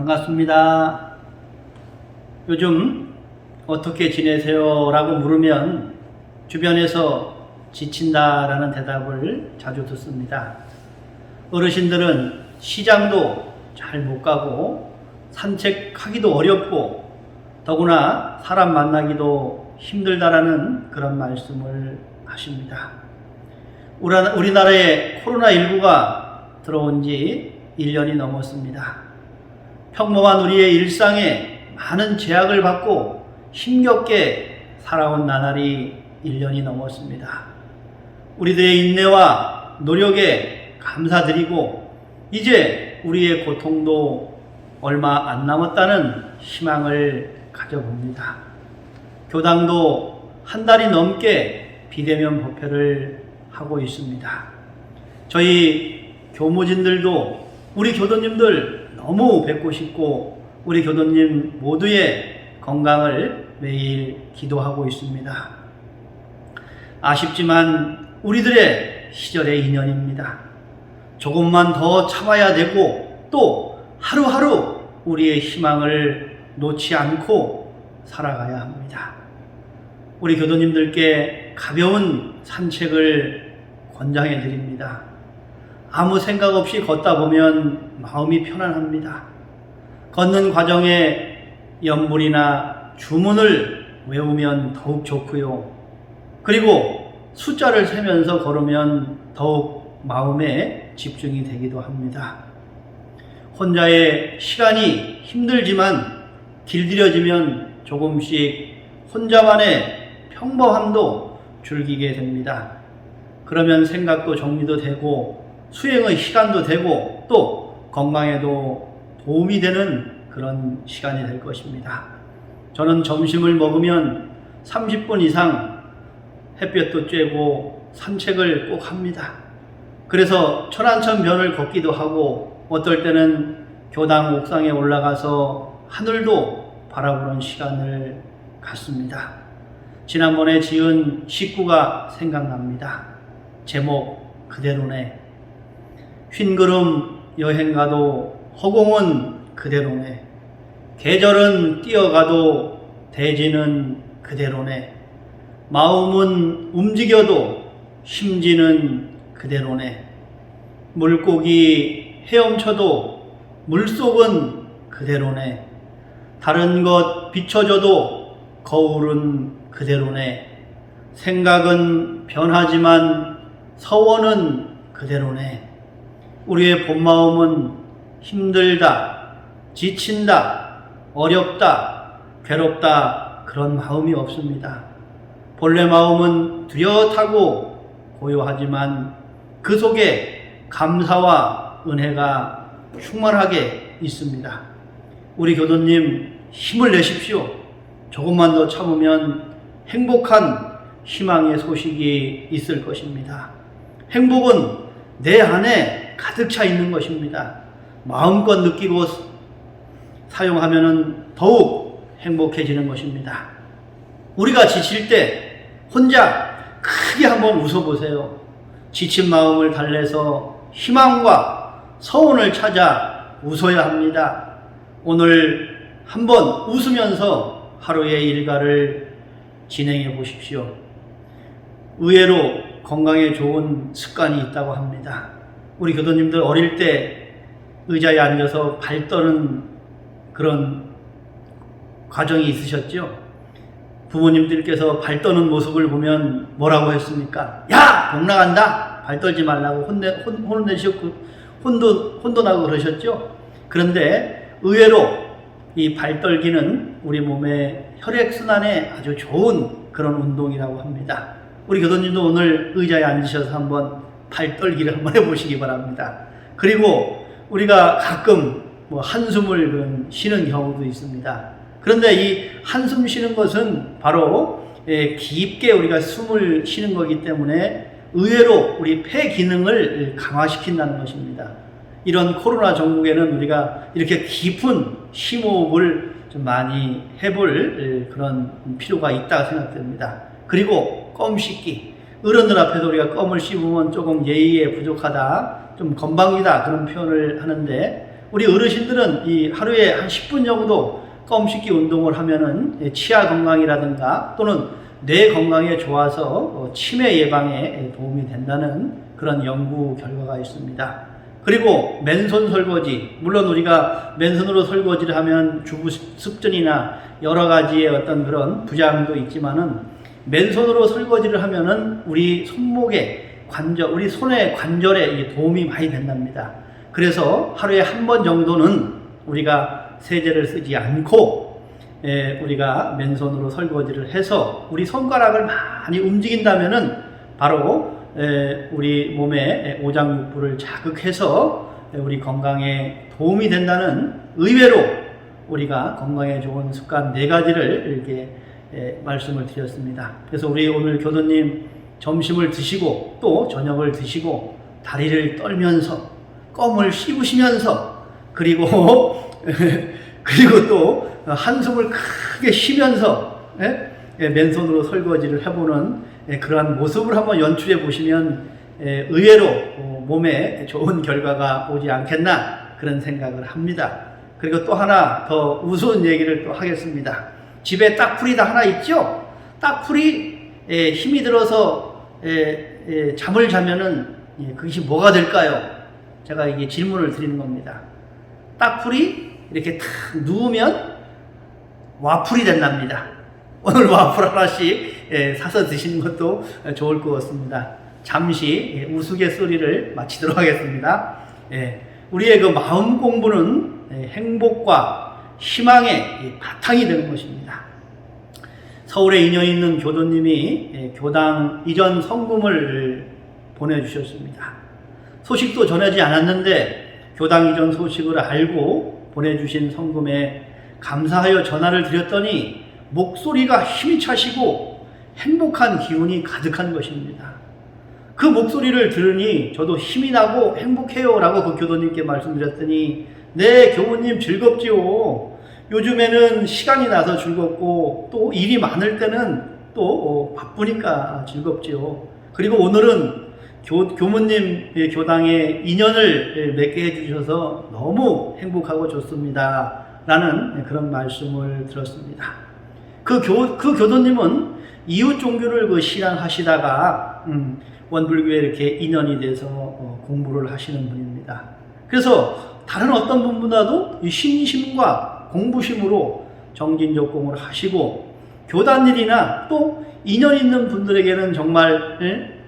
반갑습니다. 요즘 어떻게 지내세요? 라고 물으면 주변에서 지친다라는 대답을 자주 듣습니다. 어르신들은 시장도 잘 못 가고 산책하기도 어렵고 더구나 사람 만나기도 힘들다라는 그런 말씀을 하십니다. 우리나라에 코로나19가 들어온 지 1년이 넘었습니다. 평범한 우리의 일상에 많은 제약을 받고 힘겹게 살아온 나날이 1년이 넘었습니다. 우리들의 인내와 노력에 감사드리고 이제 우리의 고통도 얼마 안 남았다는 희망을 가져봅니다. 교당도 한 달이 넘게 비대면 법회를 하고 있습니다. 저희 교무진들도 우리 교도님들 너무 뵙고 싶고 우리 교도님 모두의 건강을 매일 기도하고 있습니다. 아쉽지만 우리들의 시절의 인연입니다. 조금만 더 참아야 되고 또 하루하루 우리의 희망을 놓지 않고 살아가야 합니다. 우리 교도님들께 가벼운 산책을 권장해 드립니다. 아무 생각 없이 걷다 보면 마음이 편안합니다. 걷는 과정에 연불이나 주문을 외우면 더욱 좋고요. 그리고 숫자를 세면서 걸으면 더욱 마음에 집중이 되기도 합니다. 혼자의 시간이 힘들지만 길들여지면 조금씩 혼자만의 평범함도 즐기게 됩니다. 그러면 생각도 정리도 되고 수행의 시간도 되고 또 건강에도 도움이 되는 그런 시간이 될 것입니다. 저는 점심을 먹으면 30분 이상 햇볕도 쬐고 산책을 꼭 합니다. 그래서 천안천변을 걷기도 하고 어떨 때는 교당 옥상에 올라가서 하늘도 바라보는 시간을 갖습니다. 지난번에 지은 식구가 생각납니다. 제목 그대로네. 흰구름 여행가도 허공은 그대로네. 계절은 뛰어가도 대지는 그대로네. 마음은 움직여도 심지는 그대로네. 물고기 헤엄쳐도 물속은 그대로네. 다른 것 비춰줘도 거울은 그대로네. 생각은 변하지만 서원은 그대로네. 우리의 본마음은 힘들다, 지친다, 어렵다, 괴롭다 그런 마음이 없습니다. 본래 마음은 뚜렷하고 고요하지만 그 속에 감사와 은혜가 충만하게 있습니다. 우리 교도님 힘을 내십시오. 조금만 더 참으면 행복한 희망의 소식이 있을 것입니다. 행복은 내 안에 가득 차 있는 것입니다. 마음껏 느끼고 사용하면 더욱 행복해지는 것입니다. 우리가 지칠 때 혼자 크게 한번 웃어보세요. 지친 마음을 달래서 희망과 서운을 찾아 웃어야 합니다. 오늘 한번 웃으면서 하루의 일과를 진행해 보십시오. 의외로 건강에 좋은 습관이 있다고 합니다. 우리 교도님들 어릴 때 의자에 앉아서 발 떠는 그런 과정이 있으셨죠? 부모님들께서 발 떠는 모습을 보면 뭐라고 했습니까? 야! 복 나간다! 발 떨지 말라고 혼내셨고 혼도 나고 그러셨죠? 그런데 의외로 이 발떨기는 우리 몸의 혈액순환에 아주 좋은 그런 운동이라고 합니다. 우리 교도님도 오늘 의자에 앉으셔서 한번 발떨기를 한번 해보시기 바랍니다. 그리고 우리가 가끔 한숨을 쉬는 경우도 있습니다. 그런데 이 한숨 쉬는 것은 바로 깊게 우리가 숨을 쉬는 거기 때문에 의외로 우리 폐 기능을 강화시킨다는 것입니다. 이런 코로나 전국에는 우리가 이렇게 깊은 심호흡을 좀 많이 해볼 그런 필요가 있다고 생각됩니다. 그리고 껌 씹기. 어른들 앞에서 우리가 껌을 씹으면 조금 예의에 부족하다, 좀 건방지다 그런 표현을 하는데 우리 어르신들은 이 하루에 한 10분 정도 껌 씹기 운동을 하면은 치아 건강이라든가 또는 뇌 건강에 좋아서 치매 예방에 도움이 된다는 그런 연구 결과가 있습니다. 그리고 맨손 설거지, 물론 우리가 맨손으로 설거지를 하면 주부 습전이나 여러 가지의 어떤 그런 부작용도 있지만은 맨손으로 설거지를 하면은 우리 손목의 관절, 우리 손의 관절에 도움이 많이 된답니다. 그래서 하루에 한 번 정도는 우리가 세제를 쓰지 않고 우리가 맨손으로 설거지를 해서 우리 손가락을 많이 움직인다면은 바로 우리 몸의 오장육부를 자극해서 우리 건강에 도움이 된다는, 의외로 우리가 건강에 좋은 습관 4가지를 이렇게 말씀을 드렸습니다. 그래서 우리 오늘 교도님 점심을 드시고 또 저녁을 드시고 다리를 떨면서 껌을 씹으시면서 그리고 또 한숨을 크게 쉬면서 맨손으로 설거지를 해보는 그러한 모습을 한번 연출해 보시면 의외로 몸에 좋은 결과가 오지 않겠나 그런 생각을 합니다. 그리고 또 하나 더 우스운 얘기를 또 하겠습니다. 집에 딱풀이가 하나 있죠? 딱풀이 힘이 들어서 잠을 자면은 그것이 뭐가 될까요? 제가 이게 질문을 드리는 겁니다. 딱풀이 이렇게 탁 누우면 와플이 된답니다. 오늘 와플 하나씩 사서 드시는 것도 좋을 것 같습니다. 잠시 우스갯소리를 마치도록 하겠습니다. 우리의 그 마음 공부는 행복과 희망의 바탕이 되는 것입니다. 서울에 인연 있는 교도님이 교당 이전 성금을 보내주셨습니다. 소식도 전하지 않았는데 교당 이전 소식을 알고 보내주신 성금에 감사하여 전화를 드렸더니 목소리가 힘이 차시고 행복한 기운이 가득한 것입니다. 그 목소리를 들으니 저도 힘이 나고 행복해요 라고 그 교도님께 말씀드렸더니, 네 교우님 즐겁지요. 요즘에는 시간이 나서 즐겁고 또 일이 많을 때는 또 바쁘니까 즐겁지요. 그리고 오늘은 교무님 교당에 인연을 맺게 해주셔서 너무 행복하고 좋습니다 라는 그런 말씀을 들었습니다. 그 교도님은 이웃 종교를 신앙하시다가 원불교에 이렇게 인연이 돼서 공부를 하시는 분입니다. 그래서 다른 어떤 분보다도 이 신심과 공부심으로 정진적공을 하시고, 교단일이나 또 인연 있는 분들에게는 정말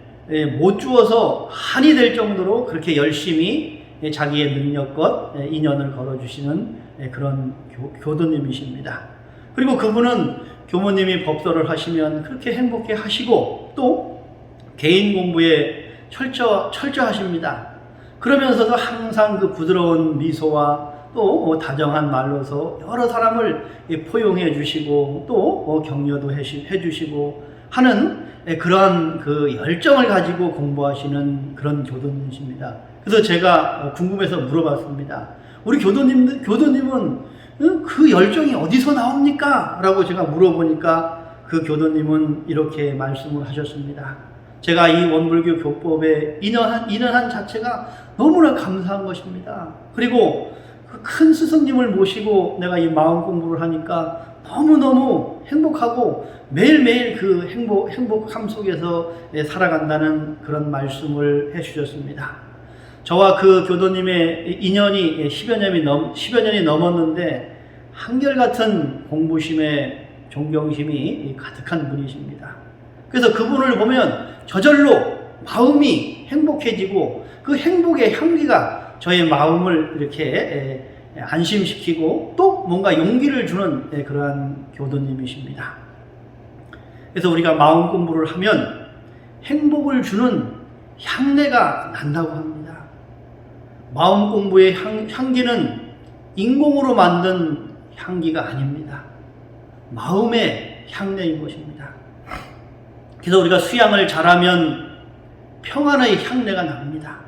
못 주어서 한이 될 정도로 그렇게 열심히 자기의 능력껏 인연을 걸어주시는 그런 교도님이십니다. 그리고 그분은 교모님이 법서를 하시면 그렇게 행복해 하시고 또 개인 공부에 철저하십니다. 그러면서도 항상 그 부드러운 미소와 또 다정한 말로서 여러 사람을 포용해 주시고 또 격려도 해 주시고 하는 그러한 그 열정을 가지고 공부하시는 그런 교도님이십니다. 그래서 제가 궁금해서 물어봤습니다. 우리 교도님은 그 열정이 어디서 나옵니까? 라고 제가 물어보니까 그 교도님은 이렇게 말씀을 하셨습니다. 제가 이 원불교 교법에 인연한 자체가 너무나 감사한 것입니다. 그리고 그 큰 스승님을 모시고 내가 이 마음 공부를 하니까 너무너무 행복하고 매일매일 그 행복함 속에서 살아간다는 그런 말씀을 해주셨습니다. 저와 그 교도님의 인연이 10여 년이 넘었는데 한결같은 공부심에 존경심이 가득한 분이십니다. 그래서 그분을 보면 저절로 마음이 행복해지고 그 행복의 향기가 저의 마음을 이렇게 안심시키고 또 뭔가 용기를 주는 그러한 교도님이십니다. 그래서 우리가 마음 공부를 하면 행복을 주는 향내가 난다고 합니다. 마음 공부의 향기는 인공으로 만든 향기가 아닙니다. 마음의 향내인 것입니다. 그래서 우리가 수양을 잘하면 평안의 향내가 납니다.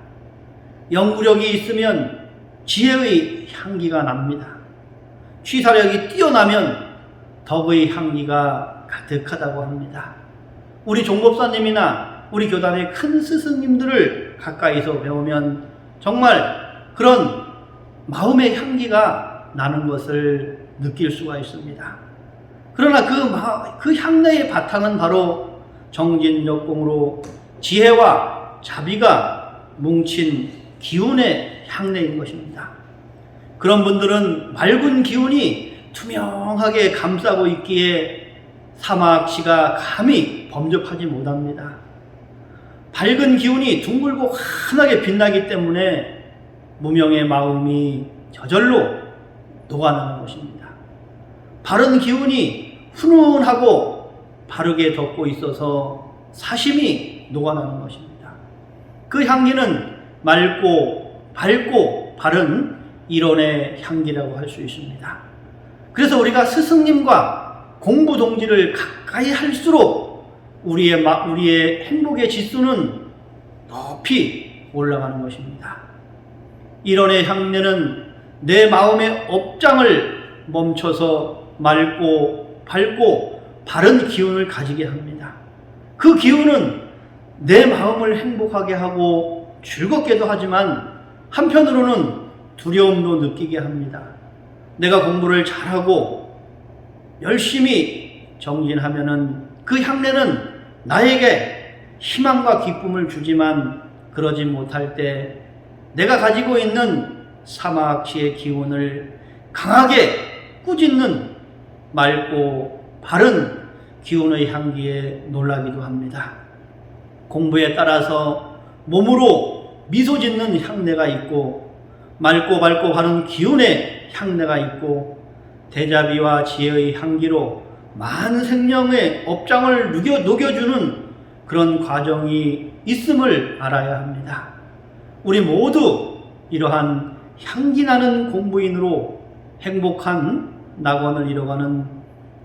연구력이 있으면 지혜의 향기가 납니다. 취사력이 뛰어나면 덕의 향기가 가득하다고 합니다. 우리 종법사님이나 우리 교단의 큰 스승님들을 가까이서 배우면 정말 그런 마음의 향기가 나는 것을 느낄 수가 있습니다. 그러나 그 향내의 바탕은 바로 정진적공으로 지혜와 자비가 뭉친 기운의 향내인 것입니다. 그런 분들은 맑은 기운이 투명하게 감싸고 있기에 사막시가 감히 범접하지 못합니다. 밝은 기운이 둥글고 환하게 빛나기 때문에 무명의 마음이 저절로 녹아나는 것입니다. 바른 기운이 훈훈하고 바르게 덮고 있어서 사심이 녹아나는 것입니다. 그 향기는 맑고 밝고 바른 일원의 향기라고 할 수 있습니다. 그래서 우리가 스승님과 공부 동지를 가까이 할수록 우리의 행복의 지수는 높이 올라가는 것입니다. 일원의 향내는 내 마음의 업장을 멈춰서 맑고 밝고 바른 기운을 가지게 합니다. 그 기운은 내 마음을 행복하게 하고 즐겁게도 하지만 한편으로는 두려움도 느끼게 합니다. 내가 공부를 잘하고 열심히 정진하면은 그 향내는 나에게 희망과 기쁨을 주지만 그러지 못할 때 내가 가지고 있는 사막시의 기운을 강하게 꾸짖는 맑고 바른 기운의 향기에 놀라기도 합니다. 공부에 따라서 몸으로 미소 짓는 향내가 있고 맑고 밝고 바른 기운의 향내가 있고 대자비와 지혜의 향기로 많은 생명의 업장을 녹여주는 그런 과정이 있음을 알아야 합니다. 우리 모두 이러한 향기나는 공부인으로 행복한 낙원을 이뤄가는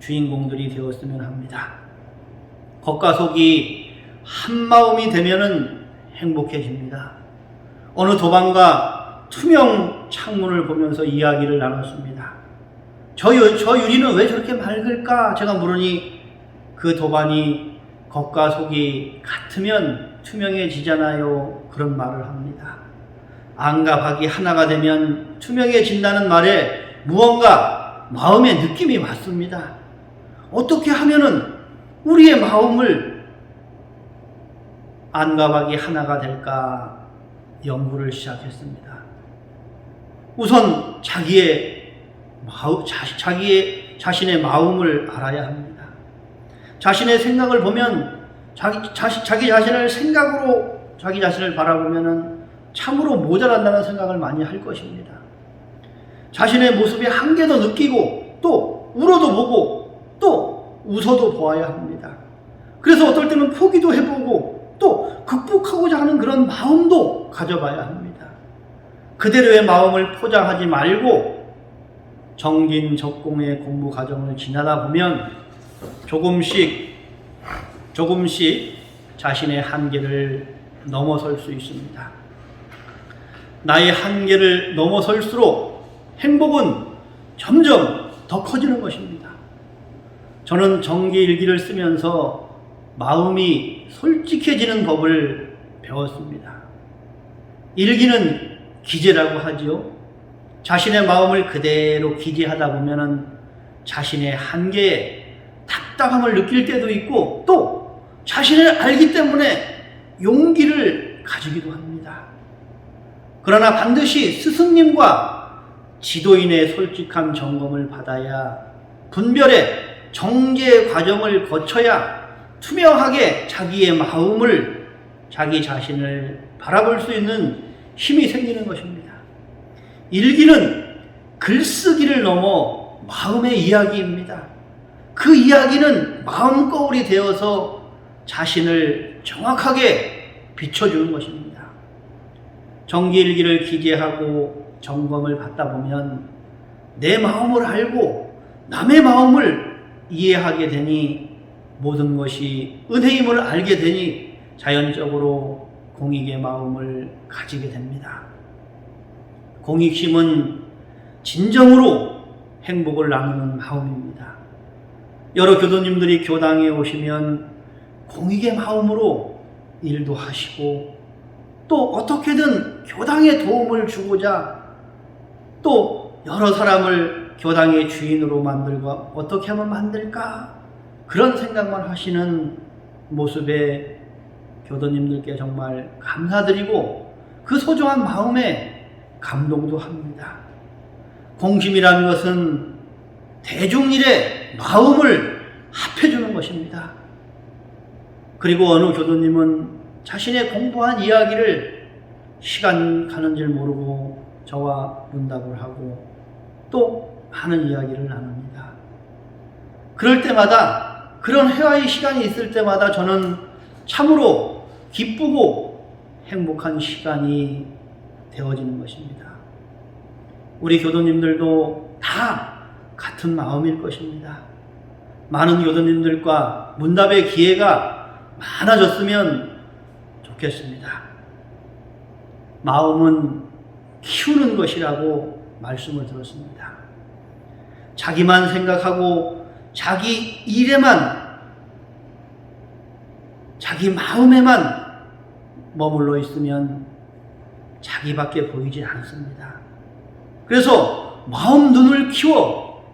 주인공들이 되었으면 합니다. 겉과 속이 한마음이 되면은 행복해집니다. 어느 도반과 투명 창문을 보면서 이야기를 나눴습니다. 저 유리는 왜 저렇게 맑을까? 제가 물으니 그 도반이 겉과 속이 같으면 투명해지잖아요. 그런 말을 합니다. 안과 밖이 하나가 되면 투명해진다는 말에 무언가 마음의 느낌이 왔습니다. 어떻게 하면은 우리의 마음을 안과 밖이 하나가 될까 연구를 시작했습니다. 우선 자신의 마음을 알아야 합니다. 자신의 생각을 보면 자기 자신을 생각으로 자기 자신을 바라보면은 참으로 모자란다는 생각을 많이 할 것입니다. 자신의 모습의 한계도 느끼고 또 울어도 보고 또 웃어도 보아야 합니다. 그래서 어떨 때는 포기도 해보고 또 극복하고자 하는 그런 마음도 가져봐야 합니다. 그대로의 마음을 포장하지 말고 정진적공의 공부 과정을 지나다 보면 조금씩 자신의 한계를 넘어설 수 있습니다. 나의 한계를 넘어설수록 행복은 점점 더 커지는 것입니다. 저는 정기일기를 쓰면서 마음이 솔직해지는 법을 배웠습니다. 일기는 기재라고 하지요. 자신의 마음을 그대로 기재하다 보면은 자신의 한계에 답답함을 느낄 때도 있고 또 자신을 알기 때문에 용기를 가지기도 합니다. 그러나 반드시 스승님과 지도인의 솔직한 점검을 받아야 분별의 정제 과정을 거쳐야 투명하게 자기의 마음을 자기 자신을 바라볼 수 있는 힘이 생기는 것입니다. 일기는 글쓰기를 넘어 마음의 이야기입니다. 그 이야기는 마음거울이 되어서 자신을 정확하게 비춰주는 것입니다. 정기일기를 기재하고 점검을 받다 보면 내 마음을 알고 남의 마음을 이해하게 되니 모든 것이 은혜임을 알게 되니 자연적으로 공익의 마음을 가지게 됩니다. 공익심은 진정으로 행복을 나누는 마음입니다. 여러 교도님들이 교당에 오시면 공익의 마음으로 일도 하시고 또 어떻게든 교당에 도움을 주고자 또 여러 사람을 교당의 주인으로 만들고 어떻게 하면 만들까? 그런 생각만 하시는 모습에 교도님들께 정말 감사드리고 그 소중한 마음에 감동도 합니다. 공심이라는 것은 대중일의 마음을 합해주는 것입니다. 그리고 어느 교도님은 자신의 공부한 이야기를 시간 가는 줄 모르고 저와 문답을 하고 또 많은 이야기를 나눕니다. 그럴 때마다 그런 회화의 시간이 있을 때마다 저는 참으로 기쁘고 행복한 시간이 되어지는 것입니다. 우리 교도님들도 다 같은 마음일 것입니다. 많은 교도님들과 문답의 기회가 많아졌으면 좋겠습니다. 마음은 키우는 것이라고 말씀을 들었습니다. 자기만 생각하고 자기 일에만, 자기 마음에만 머물러 있으면 자기밖에 보이지 않습니다. 그래서 마음 눈을 키워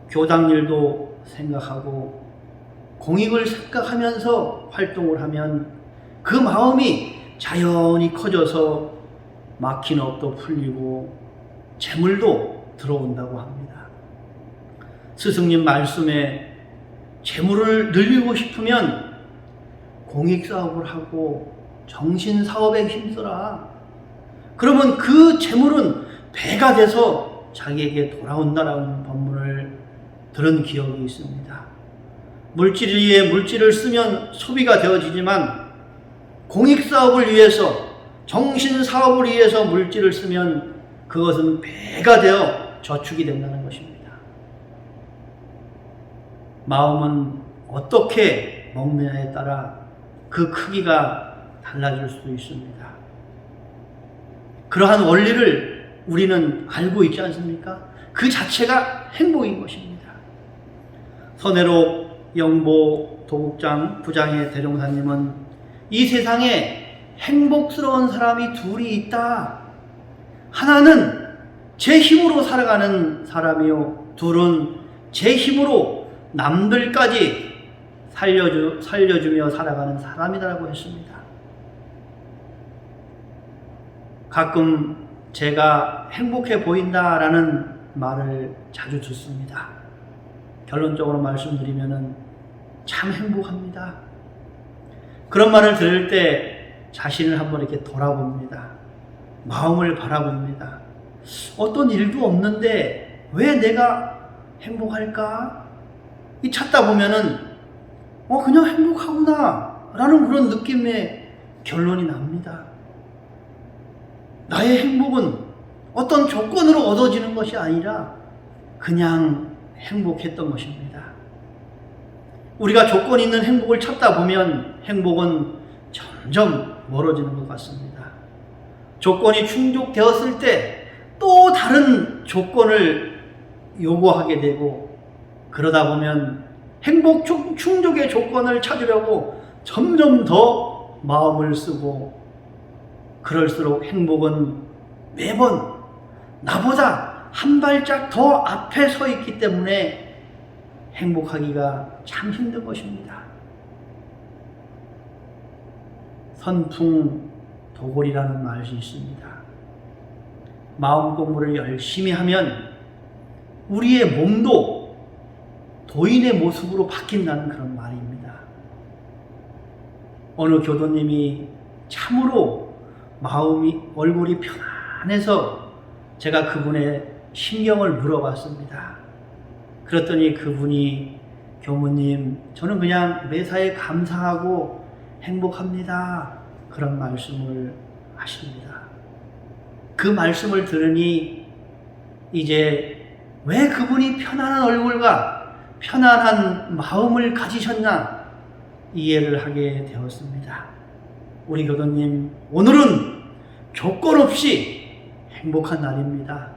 교당 일도 생각하고 공익을 생각하면서 활동을 하면 그 마음이 자연히 커져서 막힌 업도 풀리고 재물도 들어온다고 합니다. 스승님 말씀에 재물을 늘리고 싶으면 공익사업을 하고 정신사업에 힘써라. 그러면 그 재물은 배가 돼서 자기에게 돌아온다라는 법문을 들은 기억이 있습니다. 물질 위에 물질을 쓰면 소비가 되어지지만 공익사업을 위해서, 정신사업을 위해서 물질을 쓰면 그것은 배가 되어 저축이 된다는 것입니다. 마음은 어떻게 먹느냐에 따라 그 크기가 달라질 수도 있습니다. 그러한 원리를 우리는 알고 있지 않습니까? 그 자체가 행복인 것입니다. 선혜로 영보 도국장 부장의 대종사님은 이 세상에 행복스러운 사람이 둘이 있다. 하나는 제 힘으로 살아가는 사람이요, 둘은 제 힘으로 남들까지 살려주며 살아가는 사람이라고 했습니다. 가끔 제가 행복해 보인다라는 말을 자주 듣습니다. 결론적으로 말씀드리면은 참 행복합니다. 그런 말을 들을 때 자신을 한번 이렇게 돌아봅니다. 마음을 바라봅니다. 어떤 일도 없는데 왜 내가 행복할까? 이 찾다 보면은 그냥 행복하구나 라는 그런 느낌의 결론이 납니다. 나의 행복은 어떤 조건으로 얻어지는 것이 아니라 그냥 행복했던 것입니다. 우리가 조건 있는 행복을 찾다 보면 행복은 점점 멀어지는 것 같습니다. 조건이 충족되었을 때 또 다른 조건을 요구하게 되고, 그러다 보면 행복 충족의 조건을 찾으려고 점점 더 마음을 쓰고, 그럴수록 행복은 매번 나보다 한 발짝 더 앞에 서 있기 때문에 행복하기가 참 힘든 것입니다. 선풍도골이라는 말이 있습니다. 마음 공부를 열심히 하면 우리의 몸도 도인의 모습으로 바뀐다는 그런 말입니다. 어느 교도님이 참으로 얼굴이 편안해서 제가 그분의 심경을 물어봤습니다. 그랬더니 그분이, 교무님, 저는 그냥 매사에 감사하고 행복합니다. 그런 말씀을 하십니다. 그 말씀을 들으니 이제 왜 그분이 편안한 얼굴과 편안한 마음을 가지셨나 이해를 하게 되었습니다. 우리 교도님, 오늘은 조건 없이 행복한 날입니다.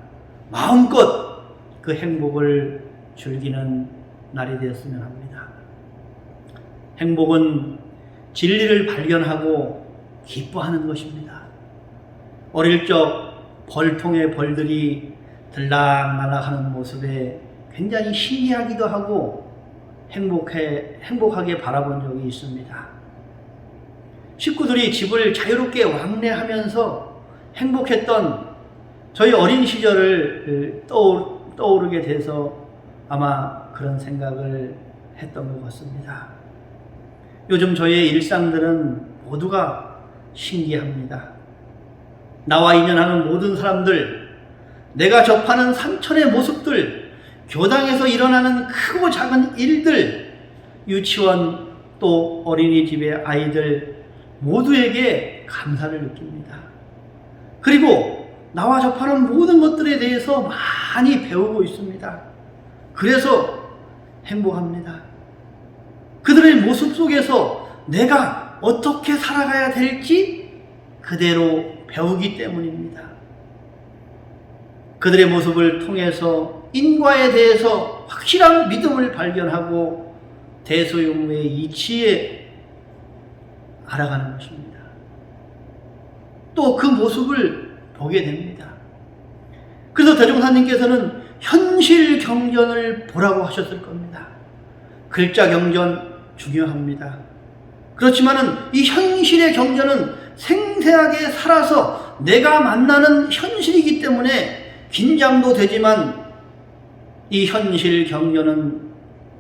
마음껏 그 행복을 즐기는 날이 되었으면 합니다. 행복은 진리를 발견하고 기뻐하는 것입니다. 어릴 적 벌통의 벌들이 들락날락하는 모습에 굉장히 신기하기도 하고 행복하게 바라본 적이 있습니다. 식구들이 집을 자유롭게 왕래하면서 행복했던 저희 어린 시절을 떠오르게 돼서 아마 그런 생각을 했던 것 같습니다. 요즘 저의 일상들은 모두가 신기합니다. 나와 인연하는 모든 사람들, 내가 접하는 삼천의 모습들, 교당에서 일어나는 크고 작은 일들, 유치원 또 어린이집의 아이들 모두에게 감사를 느낍니다. 그리고 나와 접하는 모든 것들에 대해서 많이 배우고 있습니다. 그래서 행복합니다. 그들의 모습 속에서 내가 어떻게 살아가야 될지 그대로 배우기 때문입니다. 그들의 모습을 통해서 인과에 대해서 확실한 믿음을 발견하고 대소용무의 이치에 알아가는 것입니다. 또 그 모습을 보게 됩니다. 그래서 대종사님께서는 현실 경전을 보라고 하셨을 겁니다. 글자 경전 중요합니다. 그렇지만은 이 현실의 경전은 생생하게 살아서 내가 만나는 현실이기 때문에 긴장도 되지만 이 현실 경전은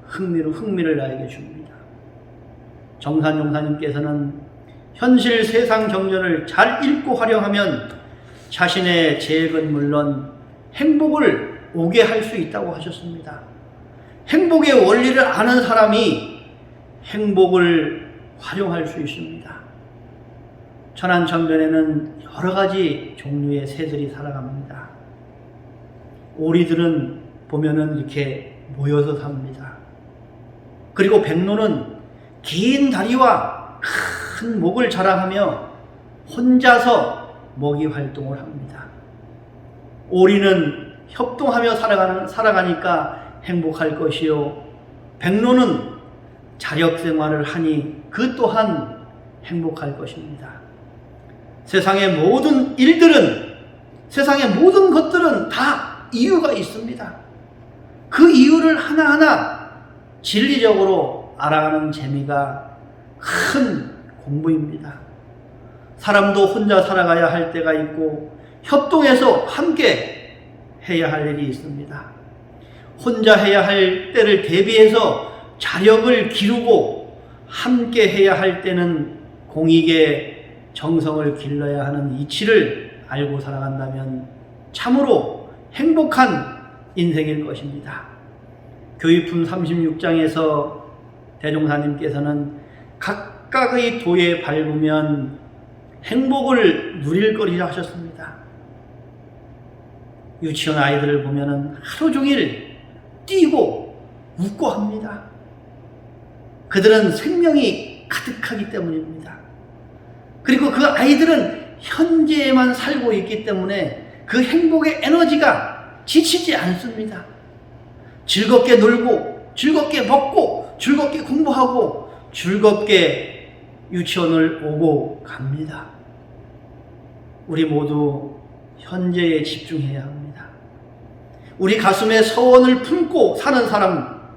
흥미를 나에게 줍니다. 정산용사님께서는 현실 세상 경전을 잘 읽고 활용하면 자신의 재액은 물론 행복을 오게 할 수 있다고 하셨습니다. 행복의 원리를 아는 사람이 행복을 활용할 수 있습니다. 천안천변에는 여러 가지 종류의 새들이 살아갑니다. 오리들은 보면은 이렇게 모여서 삽니다. 그리고 백로는 긴 다리와 큰 목을 자랑하며 혼자서 먹이 활동을 합니다. 오리는 협동하며 살아가니까 행복할 것이요, 백로는 자력 생활을 하니 그 또한 행복할 것입니다. 세상의 모든 일들은, 세상의 모든 것들은 다 이유가 있습니다. 그 이유를 하나하나 진리적으로 알아가는 재미가 큰 공부입니다. 사람도 혼자 살아가야 할 때가 있고 협동해서 함께 해야 할 일이 있습니다. 혼자 해야 할 때를 대비해서 자력을 기르고 함께 해야 할 때는 공익의 정성을 길러야 하는 이치를 알고 살아간다면 참으로 행복한 인생일 것입니다. 교육품 36장에서 대종사님께서는 각각의 도에 밟으면 행복을 누릴 거리라 하셨습니다. 유치원 아이들을 보면은 하루 종일 뛰고 웃고 합니다. 그들은 생명이 가득하기 때문입니다. 그리고 그 아이들은 현재에만 살고 있기 때문에 그 행복의 에너지가 지치지 않습니다. 즐겁게 놀고, 즐겁게 먹고, 즐겁게 공부하고, 즐겁게 유치원을 오고 갑니다. 우리 모두 현재에 집중해야 합니다. 우리 가슴에 서원을 품고 사는 사람,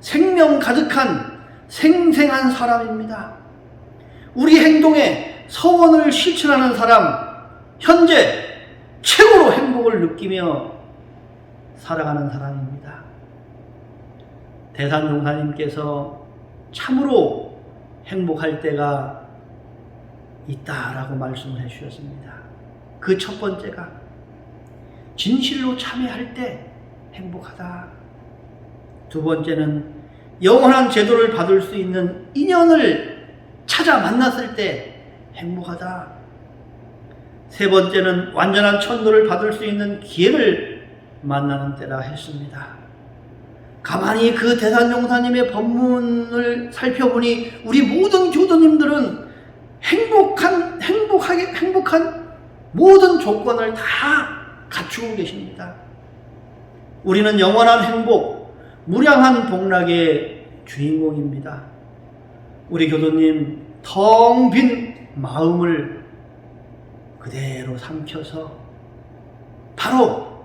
생명 가득한 생생한 사람입니다. 우리 행동에 서원을 실천하는 사람, 현재 최고로 행복을 느끼며 살아가는 사람입니다. 대산용사님께서 참으로 행복할 때가 있다라고 말씀을 해주셨습니다. 그 첫 번째가 진실로 참여할 때 행복하다. 두 번째는 영원한 제도를 받을 수 있는 인연을 찾아 만났을 때 행복하다. 세 번째는 완전한 천도를 받을 수 있는 기회를 만나는 때라 했습니다. 가만히 그 대산용사님의 법문을 살펴보니 우리 모든 교도님들은 행복한 모든 조건을 다 갖추고 계십니다. 우리는 영원한 행복, 무량한 복락의 주인공입니다. 우리 교도님 텅 빈 마음을 그대로 삼켜서 바로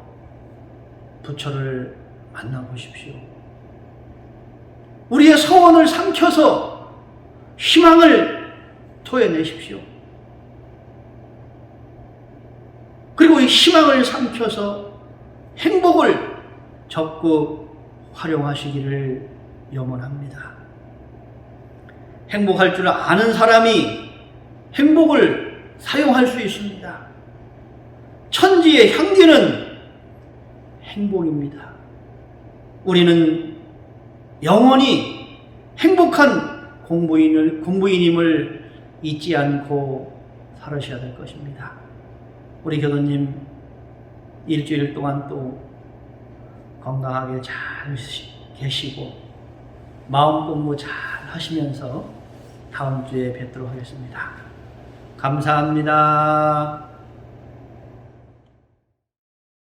부처를 만나보십시오. 우리의 소원을 삼켜서 희망을 토해내십시오. 그리고 이 희망을 삼켜서 행복을 적극 활용하시기를 염원합니다. 행복할 줄 아는 사람이 행복을 사용할 수 있습니다. 천지의 향기는 행복입니다. 우리는 영원히 행복한 공부인임을 잊지 않고 살으셔야 될 것입니다. 우리 교도님 일주일 동안 또 건강하게 잘 계시고 마음 공부 잘 하시면서 다음 주에 뵙도록 하겠습니다. 감사합니다.